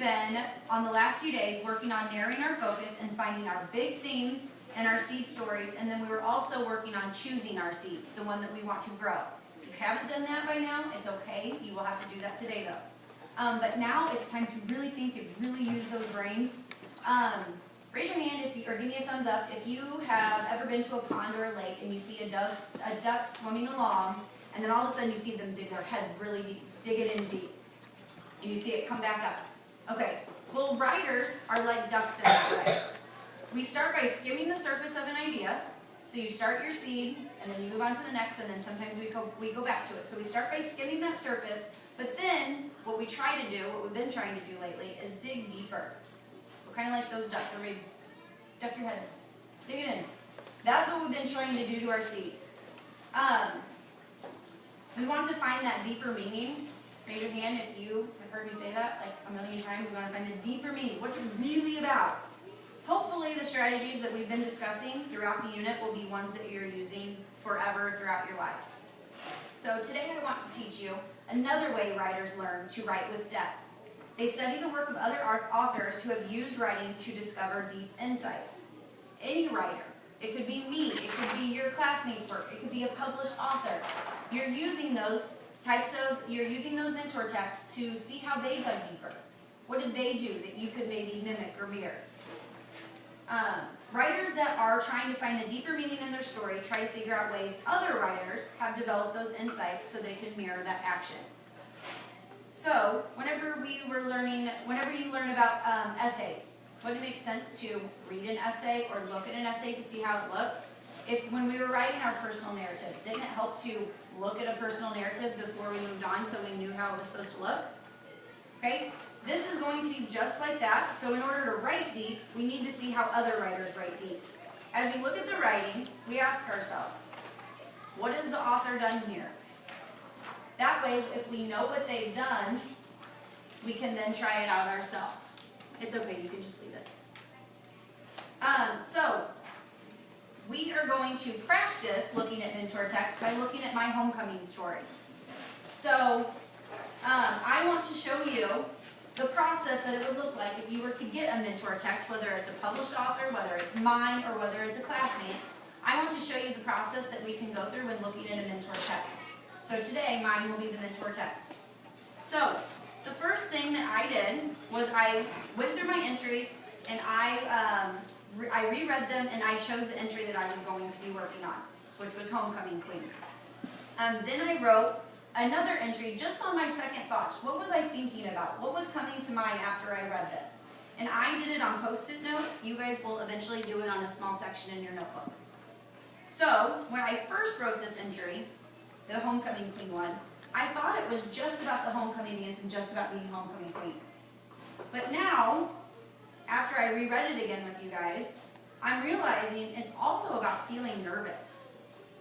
been, on the last few days, working on narrowing our focus and finding our big themes and our seed stories, and then we were also working on choosing our seeds, the one that we want to grow. If you haven't done that by now, it's okay. You will have to do that today, though. But now it's time to really think and really use those brains. Raise your hand or give me a thumbs up if you have ever been to a pond or a lake and you see a duck swimming along, and then all of a sudden you see them dig their head really deep, dig it in deep, and you see it come back up. Okay, well, writers are like ducks in that way. We start by skimming the surface of an idea. So you start your seed, and then you move on to the next, and then sometimes we go back to it. So we start by skimming that surface, but then what we try to do, what we've been trying to do lately, is dig deeper. So kind of like those ducks. Everybody duck your head. Dig it in. That's what we've been trying to do to our seeds. We want to find that deeper meaning. Raise your hand if you have heard me say that like a million times. We want to find the deeper meaning. What's it really about? Hopefully the strategies that we've been discussing throughout the unit will be ones that you're using forever throughout your lives. So today I want to teach you another way writers learn to write with depth. They study the work of other authors who have used writing to discover deep insights. Any writer. It could be me. It could be your classmates' work. It could be a published author. You're using those mentor texts to see how they dug deeper. What did they do that you could maybe mimic or mirror? Writers that are trying to find the deeper meaning in their story try to figure out ways other writers have developed those insights so they can mirror that action. So, whenever you learn about essays, would it make sense to read an essay or look at an essay to see how it looks? When we were writing our personal narratives, didn't it help to look at a personal narrative before we moved on so we knew how it was supposed to look? Okay? This is going to be just like that. So in order to write deep, we need to see how other writers write deep. As we look at the writing, we ask ourselves, what has the author done here? That way, if we know what they've done, we can then try it out ourselves. It's okay, you can just leave it. So, we are going to practice looking at mentor text by looking at my homecoming story. So, I want to show you the process that it would look like if you were to get a mentor text, whether it's a published author, whether it's mine, or whether it's a classmate's. I want to show you the process that we can go through when looking at a mentor text. So today, mine will be the mentor text. So, the first thing that I did was I went through my entries and I reread them and I chose the entry that I was going to be working on, which was Homecoming Queen. Then I wrote another entry just on my second thoughts. What was I thinking about? What was coming to mind after I read this? And I did it on Post-it notes. You guys will eventually do it on a small section in your notebook. So, when I first wrote this entry, the Homecoming Queen one, I thought it was just about the homecoming dance and just about being Homecoming Queen. But now, after I reread it again with you guys, I'm realizing it's also about feeling nervous.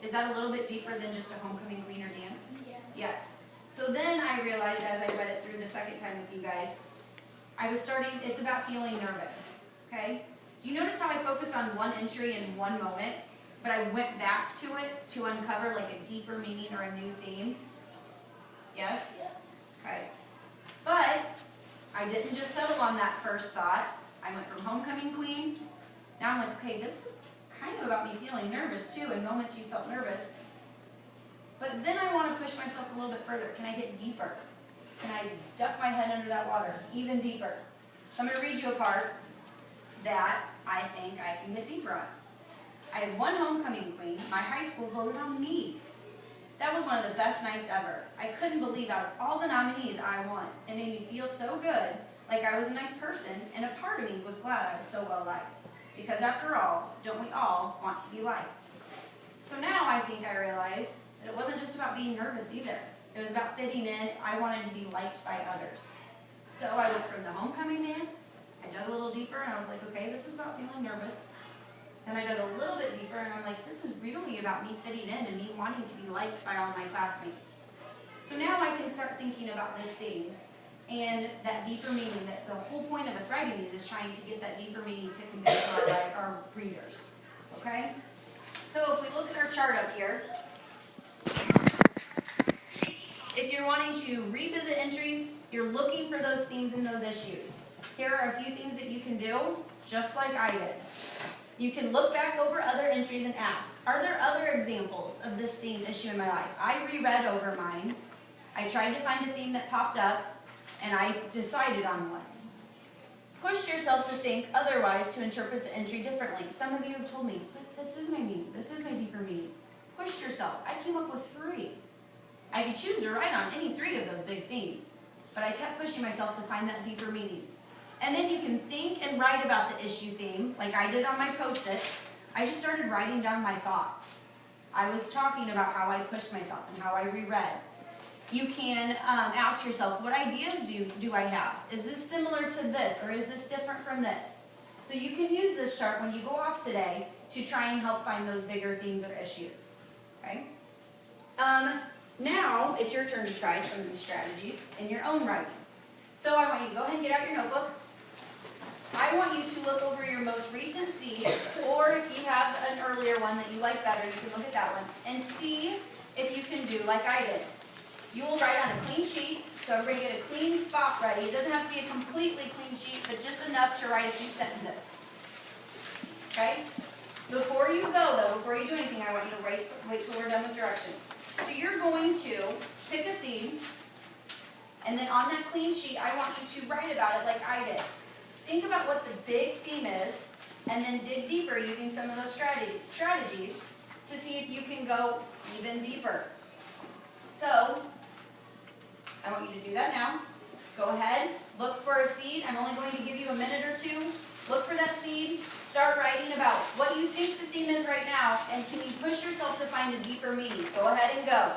Is that a little bit deeper than just a homecoming queen or dance? Yeah. Yes. So then I realized as I read it through the second time with you guys, it's about feeling nervous, okay? Do you notice how I focused on one entry in one moment, but I went back to it to uncover like a deeper meaning or a new theme? Yes? Yeah. Okay. But I didn't just settle on that first thought. I went from Homecoming Queen. Now I'm like, okay, this is kind of about me feeling nervous too, in moments you felt nervous. But then I want to push myself a little bit further. Can I get deeper? Can I duck my head under that water even deeper? So I'm going to read you a part that I think I can get deeper on. I had one Homecoming Queen. My high school voted on me. That was one of the best nights ever. I couldn't believe out of all the nominees I won. It made me feel so good, like I was a nice person, and a part of me was glad I was so well liked. Because after all, don't we all want to be liked? So now I think I realize that it wasn't just about being nervous either. It was about fitting in. I wanted to be liked by others. So I went from the homecoming dance, I dug a little deeper, and I was like, okay, this is about feeling nervous. Then I dug a little bit deeper, and I'm like, this is really about me fitting in and me wanting to be liked by all my classmates. So now I can start thinking about this theme and that deeper meaning, that the whole point of us writing these is trying to get that deeper meaning to convey to our readers. Okay? So if we look at our chart up here, if you're wanting to revisit entries, you're looking for those themes and those issues. here are a few things that you can do, just like I did. You can look back over other entries and ask, are there other examples of this theme issue in my life? I reread over mine. I tried to find a theme that popped up, and I decided on one. Push yourself to think otherwise to interpret the entry differently. Some of you have told me, but this is my meaning, this is my deeper meaning. Push yourself. I came up with 3. I could choose to write on any 3 of those big themes, but I kept pushing myself to find that deeper meaning. And then you can think and write about the issue theme, like I did on my Post-its. I just started writing down my thoughts. I was talking about how I pushed myself and how I reread. You can ask yourself, what ideas do I have? Is this similar to this, or is this different from this? So you can use this chart when you go off today to try and help find those bigger themes or issues. Okay? Now it's your turn to try some of these strategies in your own writing. So I want you to go ahead and get out your notebook. I want you to look over your most recent seeds, or if you have an earlier one that you like better, you can look at that one, and see if you can do like I did. You will write on a clean sheet, so everybody get a clean spot ready. It doesn't have to be a completely clean sheet, but just enough to write a few sentences. Okay? Before you go, though, before you do anything, I want you to wait till we're done with directions. So you're going to pick a seed, and then on that clean sheet, I want you to write about it like I did. Think about what the big theme is, and then dig deeper using some of those strategies to see if you can go even deeper. So, I want you to do that now. Go ahead, look for a seed. I'm only going to give you a minute or 2. Look for that seed. Start writing about what do you think the theme is right now, and can you push yourself to find a deeper meaning? Go ahead and go.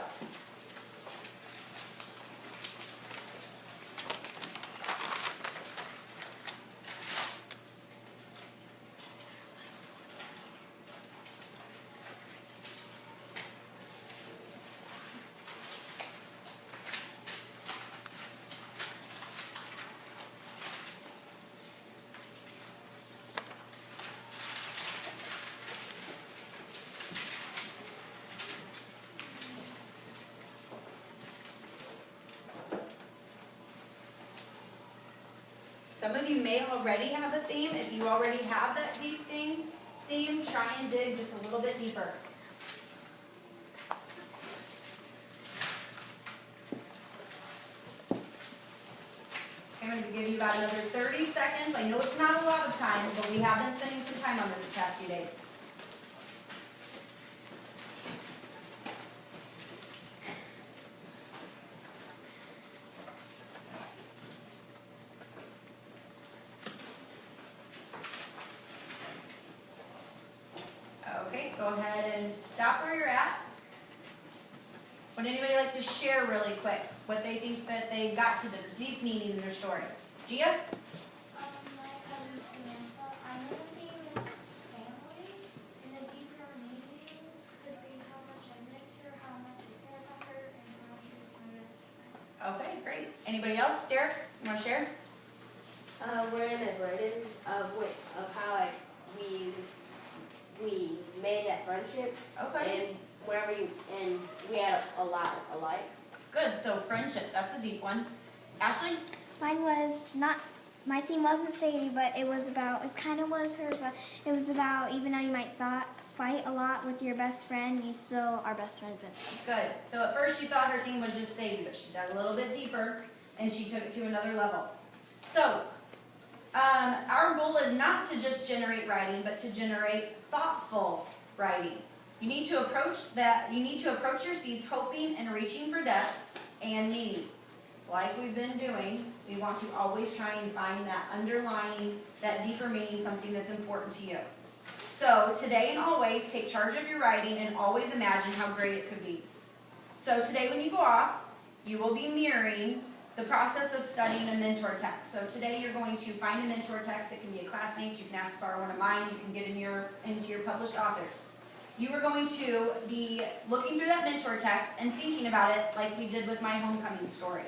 Some of you may already have a theme. If you already have that deep theme, try and dig just a little bit deeper. I'm going to give you about another 30 seconds. I know it's not a lot of time, but we have been spending some time on this the past few days. Okay, go ahead and stop where you're at. Would anybody like to share really quick what they think that they got to the deep meaning in their story? Gia? My cousin Samantha. I know the theme is family, and the deeper meanings could be how much I miss her, how much I care about her, and how she was my best friend. Okay, great. Anybody else? Derek, you want to share? We're in a burden of how like we made that friendship, Okay. and we had a lot alike. Good, so friendship, that's a deep one. Ashley? Mine was not, my theme wasn't Sadie, but it was about, it kind of was her, but it was about even though you might fight a lot with your best friend, you still are best friends with them. Good. So at first she thought her theme was just Sadie, but she dug a little bit deeper and she took it to another level. So, our goal is not to just generate writing, but to generate thoughtful writing. You need to approach your seeds hoping and reaching for depth and meaning. Like we've been doing, we want to always try and find that underlying, that deeper meaning, something that's important to you. So today and always, take charge of your writing and always imagine how great it could be. So today when you go off, you will be mirroring the process of studying a mentor text. So today you're going to find a mentor text. It can be a classmate's, you can ask to borrow one of mine, you can get into your published authors. You are going to be looking through that mentor text and thinking about it like we did with my homecoming story.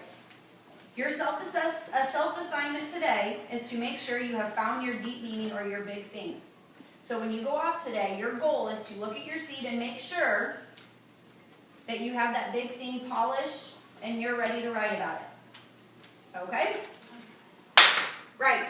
Your self-assignment today is to make sure you have found your deep meaning or your big theme. So when you go off today, your goal is to look at your seed and make sure that you have that big theme polished and you're ready to write about it. Okay?